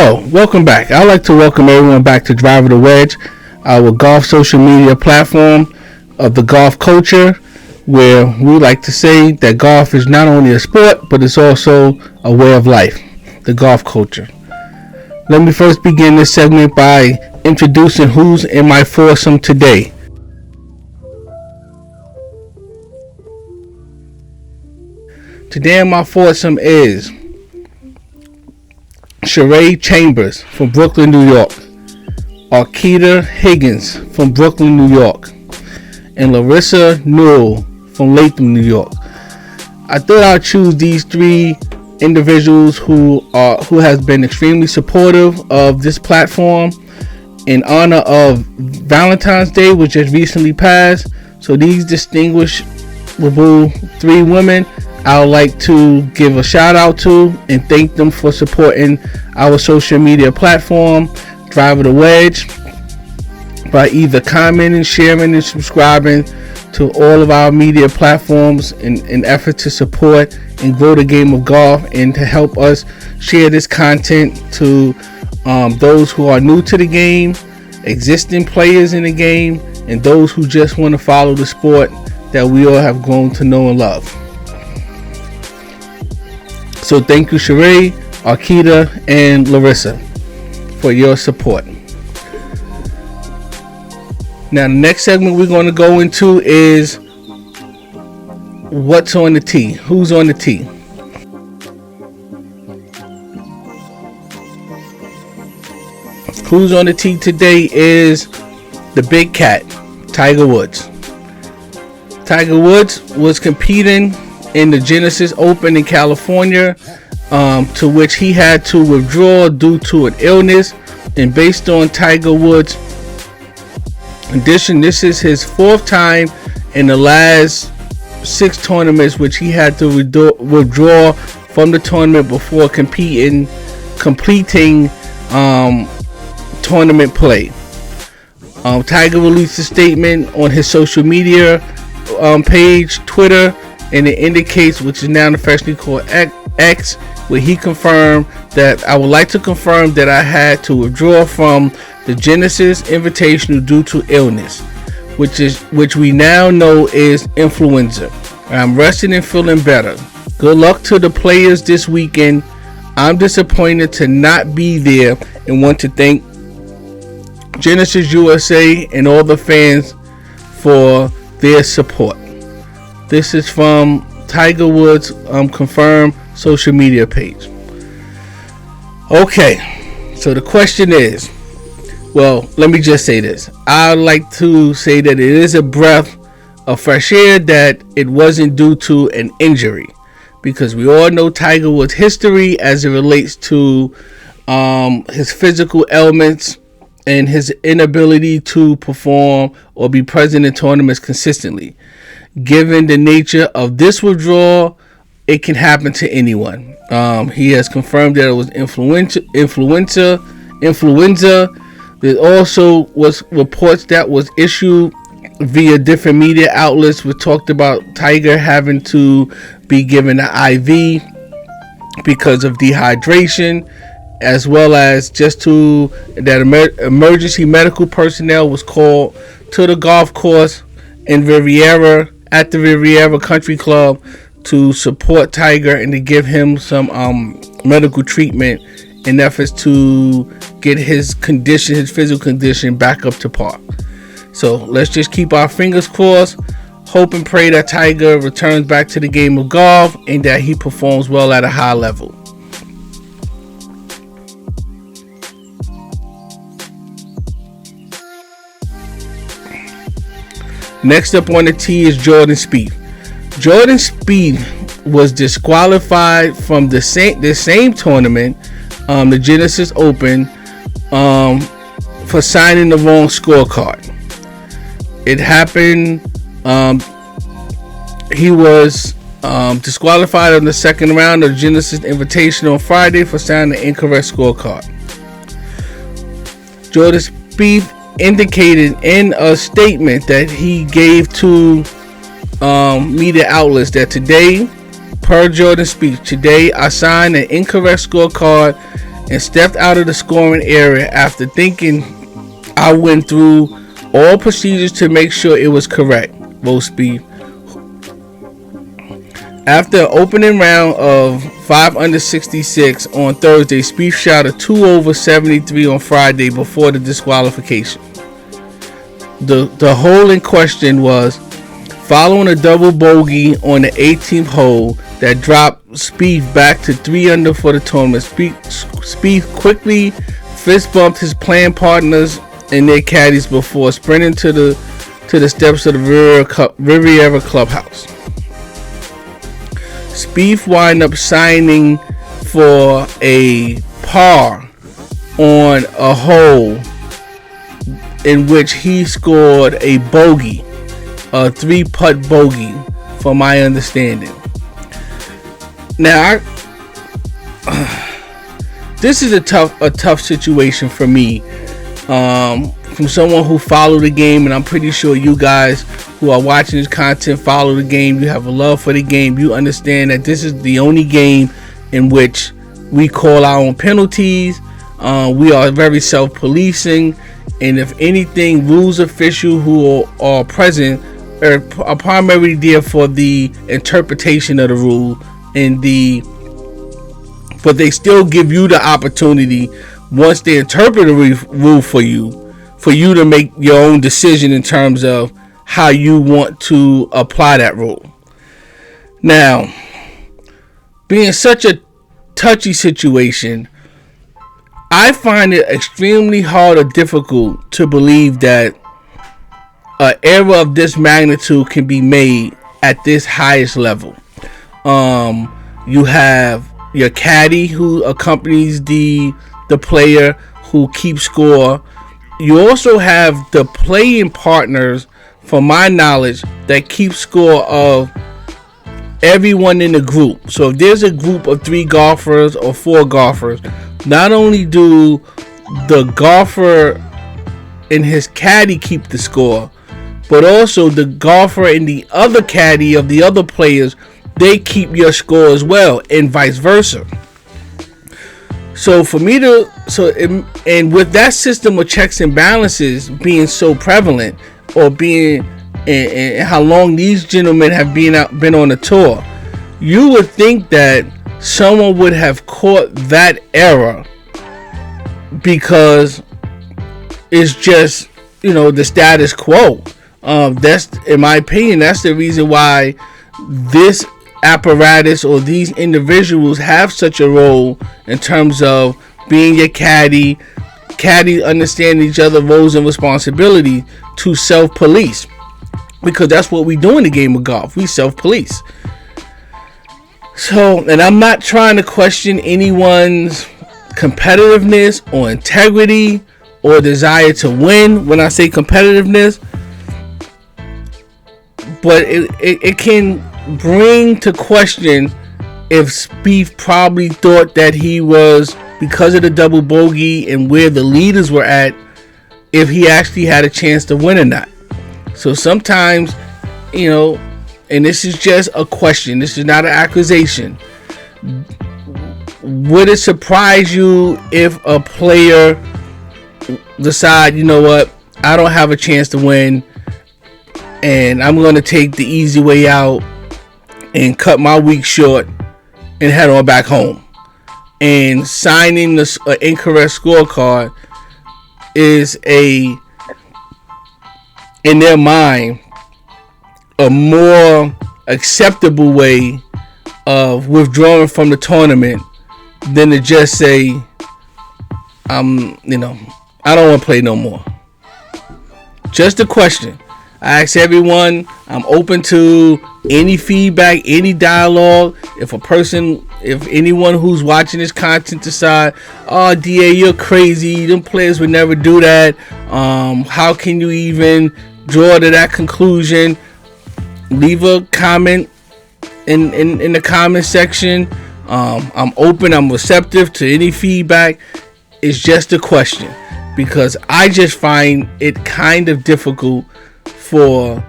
So, welcome back. I'd like to welcome everyone back to Driver the Wedge, our golf social media platform of the golf culture, where we like to say that golf is not only a sport, but it's also a way of life, the golf culture. Let me first begin this segment by introducing who's in my foursome today. Today in my foursome is Sheree Chambers from Brooklyn, New York, Arkita Higgins from Brooklyn, New York, and Larissa Newell from Latham, New York. I thought I'd choose these three individuals who has been extremely supportive of this platform in honor of Valentine's Day, which just recently passed. So these distinguishable three women I would like to give a shout out to and thank them for supporting our social media platform, Driver the Wedge, by either commenting, sharing, and subscribing to all of our media platforms in an effort to support and grow the game of golf and to help us share this content to those who are new to the game, existing players in the game, and those who just want to follow the sport that we all have grown to know and love. So thank you, Sheree, Arkita, and Larissa for your support. Now, the next segment we're going to go into is what's on the tee. Who's on the tee? Who's on the tee today is the big cat, Tiger Woods. Tiger Woods was competing in the Genesis Open in California, to which he had to withdraw due to an illness. And based on Tiger Woods' condition, this is his fourth time in the last 6 tournaments which he had to withdraw from the tournament before completing tournament play. Tiger released a statement on his social media page, Twitter, and it indicates, which is now affectionately called X, where he confirmed that I would like to confirm that I had to withdraw from the Genesis Invitational due to illness, which we now know is influenza. I'm resting and feeling better. Good luck to the players this weekend. I'm disappointed to not be there and want to thank Genesis USA and all the fans for their support. This is from Tiger Woods' confirmed social media page. Okay, so the question is, well, let me just say this. I'd like to say that it is a breath of fresh air that it wasn't due to an injury, because we all know Tiger Woods' history as it relates to his physical ailments and his inability to perform or be present in tournaments consistently. Given the nature of this withdrawal, it can happen to anyone. He has confirmed that it was influenza. There also was reports that was issued via different media outlets, which talked about Tiger having to be given an IV because of dehydration, as well as just to that emergency medical personnel was called to the golf course in Riviera, at the Riviera Country Club, to support Tiger and to give him some medical treatment in efforts to get his physical condition back up to par. So let's just keep our fingers crossed, hope and pray that Tiger returns back to the game of golf and that he performs well at a high level. Next up on the tee is Jordan Speith. Jordan Speith was disqualified from the same tournament, the Genesis Open, for signing the wrong scorecard. It happened. He was disqualified in the second round of Genesis Invitational on Friday for signing the incorrect scorecard. Jordan Speith indicated in a statement that he gave to media outlets that today, per Jordan Speith, today I signed an incorrect scorecard and stepped out of the scoring area after thinking I went through all procedures to make sure it was correct, wrote Speith. After an opening round of 5 under 66 on Thursday, Speith shot a 2 over 73 on Friday before the disqualification. The hole in question was following a double bogey on the 18th hole that dropped Speith back to 3 under for the tournament. Speith quickly fist bumped his playing partners and their caddies before sprinting to the steps of the Riviera Clubhouse. Speith wound up signing for a par on a hole in which he scored a bogey, a 3-putt bogey, from my understanding. Now, this is a tough situation for me, from someone who followed the game, and I'm pretty sure you guys who are watching this content follow the game. You have a love for the game. You understand that this is the only game in which we call our own penalties. We are very self-policing, and if anything, rules officials who are present are primarily there for the interpretation of the rule, but they still give you the opportunity, once they interpret the rule for you to make your own decision in terms of how you want to apply that rule. Now, being such a touchy situation, I find it extremely hard or difficult to believe that an error of this magnitude can be made at this highest level. You have your caddy who accompanies the player who keeps score. You also have the playing partners, from my knowledge, that keep score of everyone in the group. So if there's a group of 3 golfers or 4 golfers, not only do the golfer and his caddy keep the score, but also the golfer and the other caddy of the other players, they keep your score as well, and vice versa. So for me and with that system of checks and balances being so prevalent, or being and how long these gentlemen have been on the tour, you would think that someone would have caught that error, because it's just, the status quo. That's, in my opinion, that's the reason why this apparatus or these individuals have such a role in terms of being your caddy understand each other's roles and responsibility to self-police, because that's what we do in the game of golf. We self-police. So, and I'm not trying to question anyone's competitiveness or integrity or desire to win when I say competitiveness, but it can bring to question if Speith probably thought that he was, because of the double bogey and where the leaders were at, if he actually had a chance to win or not. So sometimes, and this is just a question, this is not an accusation, would it surprise you if a player decide, I don't have a chance to win, and I'm going to take the easy way out and cut my week short and head on back home? And signing the incorrect scorecard is in their mind, a more acceptable way of withdrawing from the tournament than to just say, I don't want to play no more. Just a question. I ask everyone, I'm open to any feedback, any dialogue. If anyone who's watching this content decide, oh, DA, you're crazy, them players would never do that, how can you even draw to that conclusion, leave a comment in the comment section. I'm open, I'm receptive to any feedback. It's just a question, because I just find it kind of difficult for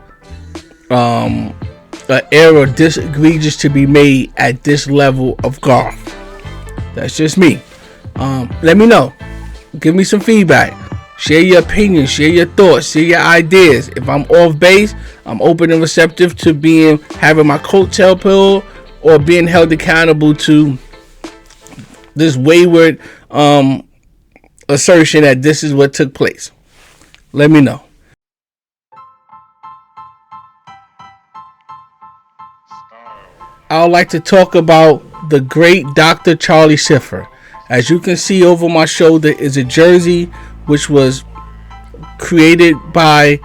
an error this egregious to be made at this level of golf. That's just me. Let me know. Give me some feedback. Share your opinions, share your thoughts, share your ideas. If I'm off base, I'm open and receptive to having my coattail pulled or being held accountable to this wayward assertion that this is what took place. Let me know. I would like to talk about the great Dr. Charlie Sifford. As you can see over my shoulder is a jersey which was created by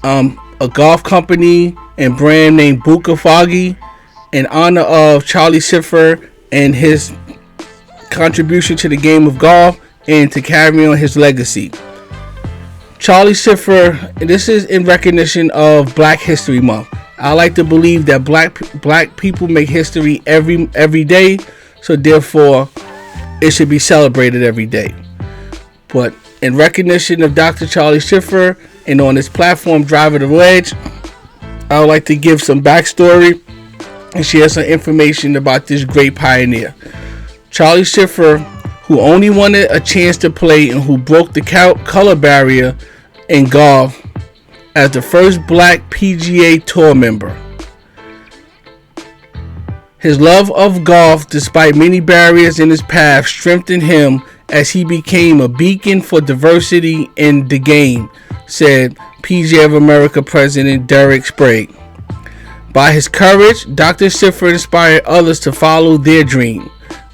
a golf company and brand named Bukafagi in honor of Charlie Sifford and his contribution to the game of golf and to carry on his legacy. Charlie Sifford, and this is in recognition of Black History Month. I like to believe that black people make history every day, so therefore it should be celebrated every day. But in recognition of Dr. Charlie Sifford and on his platform Driver the Wedge, I would like to give some backstory and share some information about this great pioneer. Charlie Sifford, who only wanted a chance to play and who broke the color barrier in golf as the first Black PGA Tour member. His love of golf, despite many barriers in his path, strengthened him as he became a beacon for diversity in the game, said PGA of America President Derek Sprague. By his courage, Dr. Sifford inspired others to follow their dream.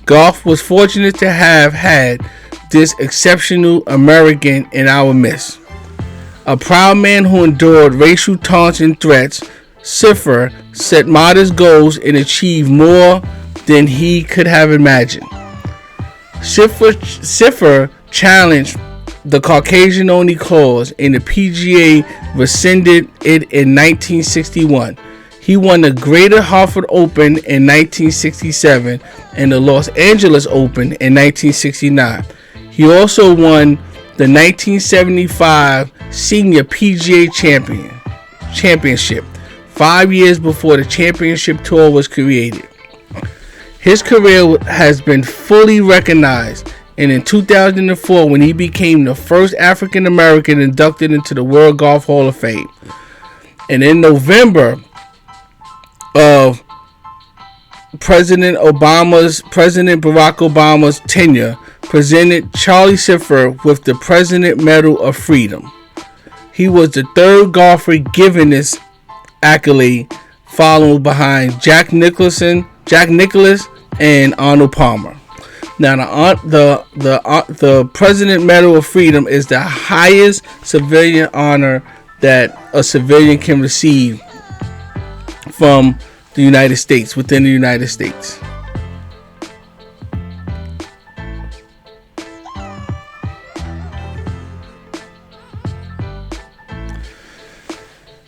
Golf was fortunate to have had this exceptional American in our midst. A proud man who endured racial taunts and threats, Sifford set modest goals and achieved more than he could have imagined. Sifford challenged the Caucasian-only clause, and the PGA rescinded it in 1961. He won the Greater Hartford Open in 1967 and the Los Angeles Open in 1969. He also won the 1975 Senior PGA Championship, 5 years before the championship tour was created. His career has been fully recognized, and in 2004, when he became the first African American inducted into the World Golf Hall of Fame. And in November of President Barack Obama's tenure, presented Charlie Sifford with the President Medal of Freedom. He was the third golfer given this accolade, followed behind Jack Nicklaus and Arnold Palmer. Now, the President Medal of Freedom is the highest civilian honor that a civilian can receive from the United States, within the United States.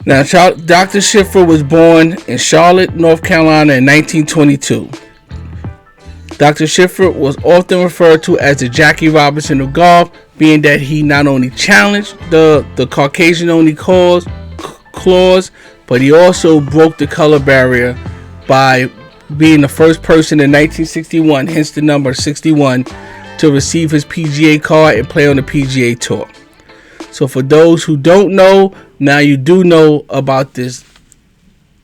Now, Dr. Sifford was born in Charlotte, North Carolina in 1922. Dr. Sifford was often referred to as the Jackie Robinson of golf, being that he not only challenged the Caucasian-only clause, but he also broke the color barrier by being the first person in 1961, hence the number 61, to receive his PGA card and play on the PGA Tour. So for those who don't know, now you do know about this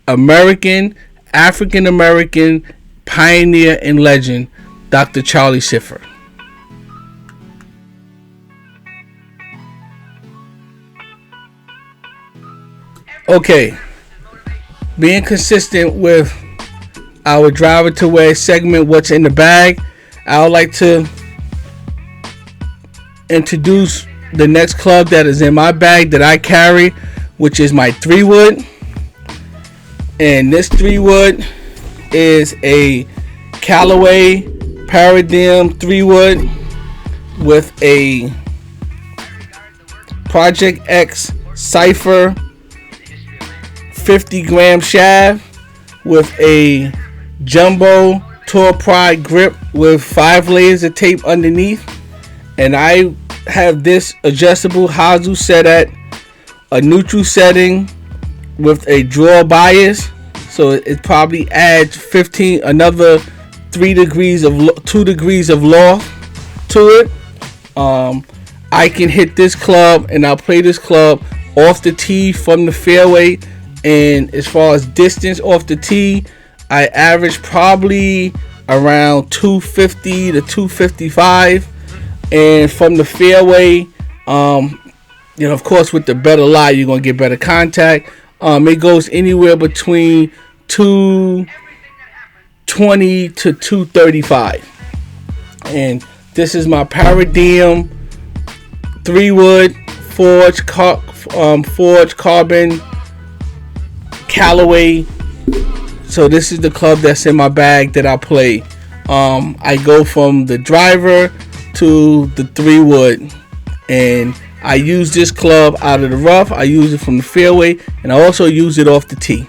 African American pioneer and legend, Dr. Charlie Sifford. Okay, being consistent with our Driver to Wedge segment, What's in the Bag, I would like to introduce the next club that is in my bag that I carry, which is my 3-wood. And this 3-wood is a Callaway Paradigm 3-wood with a Project X Cipher 50-gram shaft with a jumbo Tour Pride grip with 5 layers of tape underneath. And I have this adjustable hosel set at a neutral setting with a draw bias, so it probably adds another 2 degrees of loft to it. I can hit this club and I'll play this club off the tee from the fairway. And as far as distance off the tee, I average probably around 250 to 255. And from the fairway, of course, with the better lie, you're going to get better contact. It goes anywhere between 220 to 235. And this is my Paradigm 3-wood forged carbon Callaway. So this is the club that's in my bag that I play. I go from the driver to the 3-wood, and I use this club out of the rough. I use it from the fairway, and I also use it off the tee.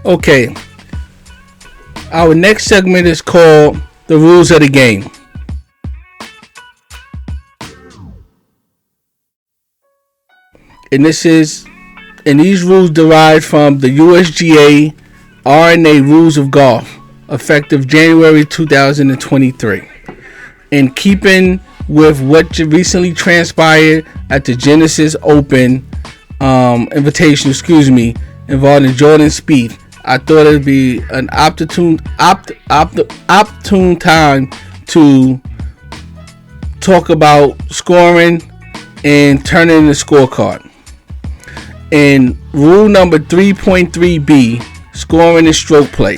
Okay. Our next segment is called The Rules of the Game. And these rules derive from the USGA R&A Rules of Golf, effective January 2023. In keeping with what recently transpired at the Genesis Open invitation, involving Jordan Speith, I thought it'd be an opportune time to talk about scoring and turning the scorecard. In rule number 3.3b, scoring and stroke play.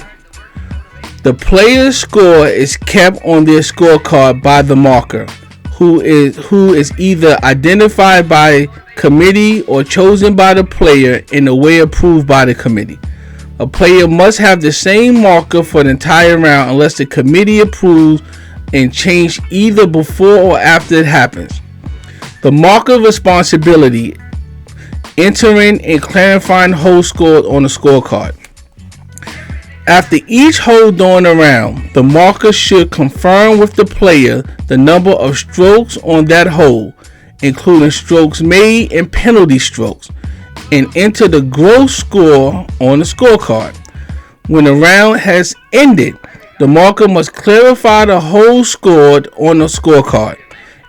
The player's score is kept on their scorecard by the marker, who is either identified by committee or chosen by the player in a way approved by the committee. A player must have the same marker for the entire round unless the committee approves and change either before or after it happens. The marker responsibility: entering and clarifying hole scores on the scorecard. After each hole during a round, the marker should confirm with the player the number of strokes on that hole, including strokes made and penalty strokes, and enter the gross score on the scorecard. When the round has ended, the marker must clarify the hole scored on the scorecard.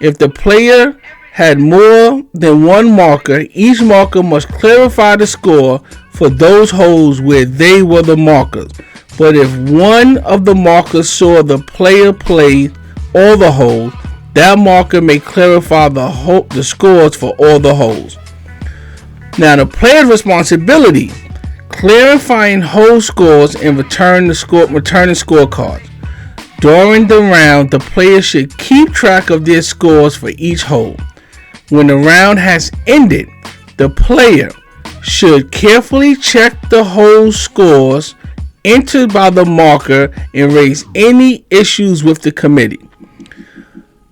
If the player had more than one marker, each marker must clarify the score for those holes where they were the markers. But if one of the markers saw the player play all the holes, that marker may clarify the scores for all the holes. Now, the player's responsibility: clarifying hole scores and returning scorecards. During the round, the player should keep track of their scores for each hole. When the round has ended, the player should carefully check the hole scores entered by the marker and raise any issues with the committee.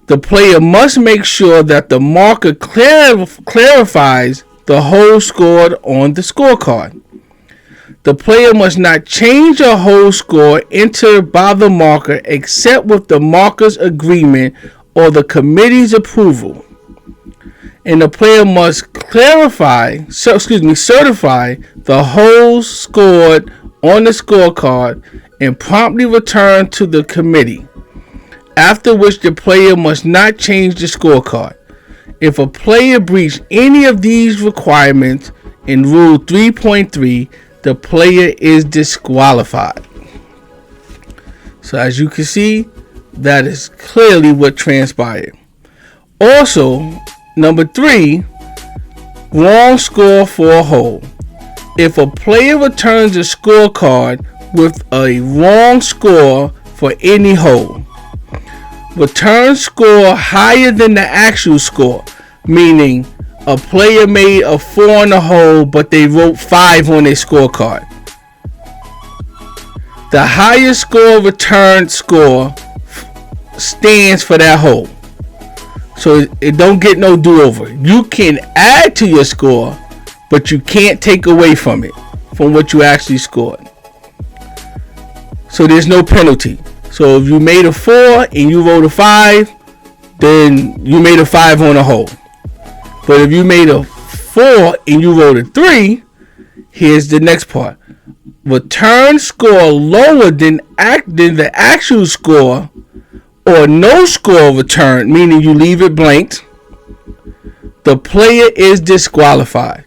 The player must make sure that the marker clarifies the hole scored on the scorecard. The player must not change a hole score entered by the marker except with the marker's agreement or the committee's approval. And the player must certify the holes scored on the scorecard and promptly return to the committee, after which the player must not change the scorecard. If a player breached any of these requirements in Rule 3.3, the player is disqualified. So as you can see, that is clearly what transpired. Also, number 3, wrong score for a hole. If a player returns a scorecard with a wrong score for any hole, return score higher than the actual score, meaning a player made a 4 on the hole but they wrote 5 on their scorecard. The highest score returned score stands for that hole. So it don't get no do-over. You can add to your score, but you can't take away from it, from what you actually scored. So there's no penalty. So if you made a 4 and you wrote a 5, then you made a 5 on a hole. But if you made a 4 and you wrote a 3, here's the next part. return score lower than the actual score, or no score returned, meaning you leave it blanked, the player is disqualified.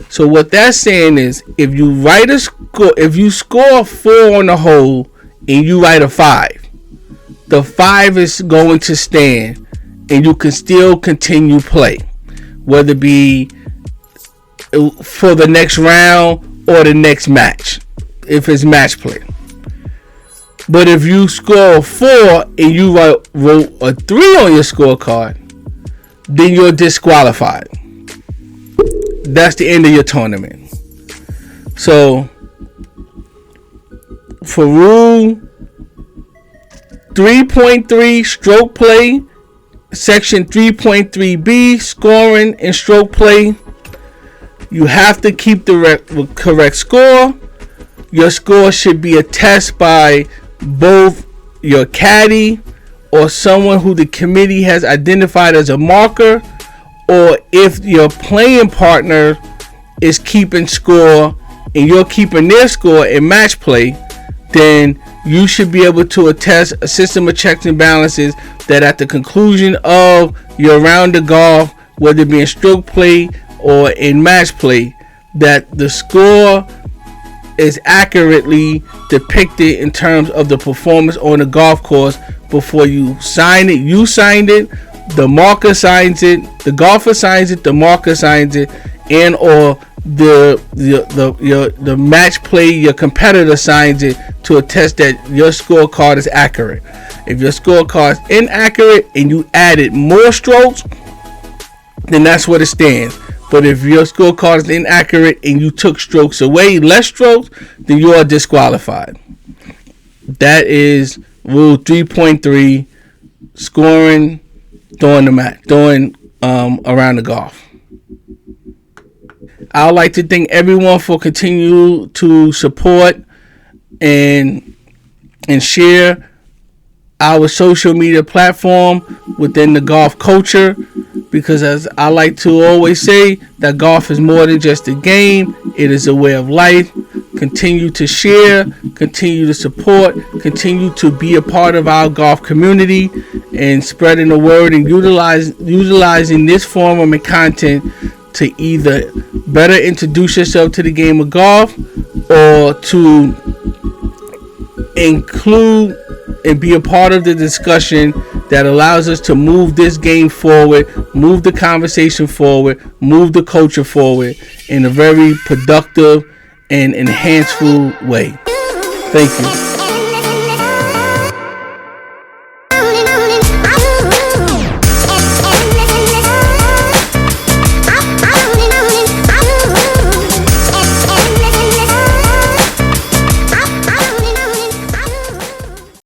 So what that's saying is, if you score 4 on the hole and you write a 5, the 5 is going to stand and you can still continue play, whether it be for the next round or the next match, if it's match play. But if you score 4 and you wrote a 3 on your scorecard, then you're disqualified. That's the end of your tournament. So for rule 3.3 stroke play, section 3.3b scoring and stroke play, you have to keep the correct score. Your score should be attested by both your caddy or someone who the committee has identified as a marker, or if your playing partner is keeping score and you're keeping their score in match play, then you should be able to attest a system of checks and balances that at the conclusion of your round of golf, whether it be in stroke play or in match play, that the score is accurately depicted in terms of the performance on the golf course before you sign it. You signed it, the marker signs it, the golfer signs it, the marker signs it, and or the match play, your competitor signs it to attest that your scorecard is accurate. If your scorecard is inaccurate and you added more strokes, then that's what it stands. But if your scorecard is inaccurate and you took strokes away, less strokes, then you are disqualified. That is rule 3.3, scoring during the match, around the golf. I'd like to thank everyone for continuing to support and share our social media platform within the golf culture, because as I like to always say, that golf is more than just a game, it is a way of life. Continue to share, continue to support, continue to be a part of our golf community and spreading the word and utilizing this forum and content to either better introduce yourself to the game of golf or to include and be a part of the discussion that allows us to move this game forward, move the conversation forward, move the culture forward in a very productive and enhanceful way. Thank you.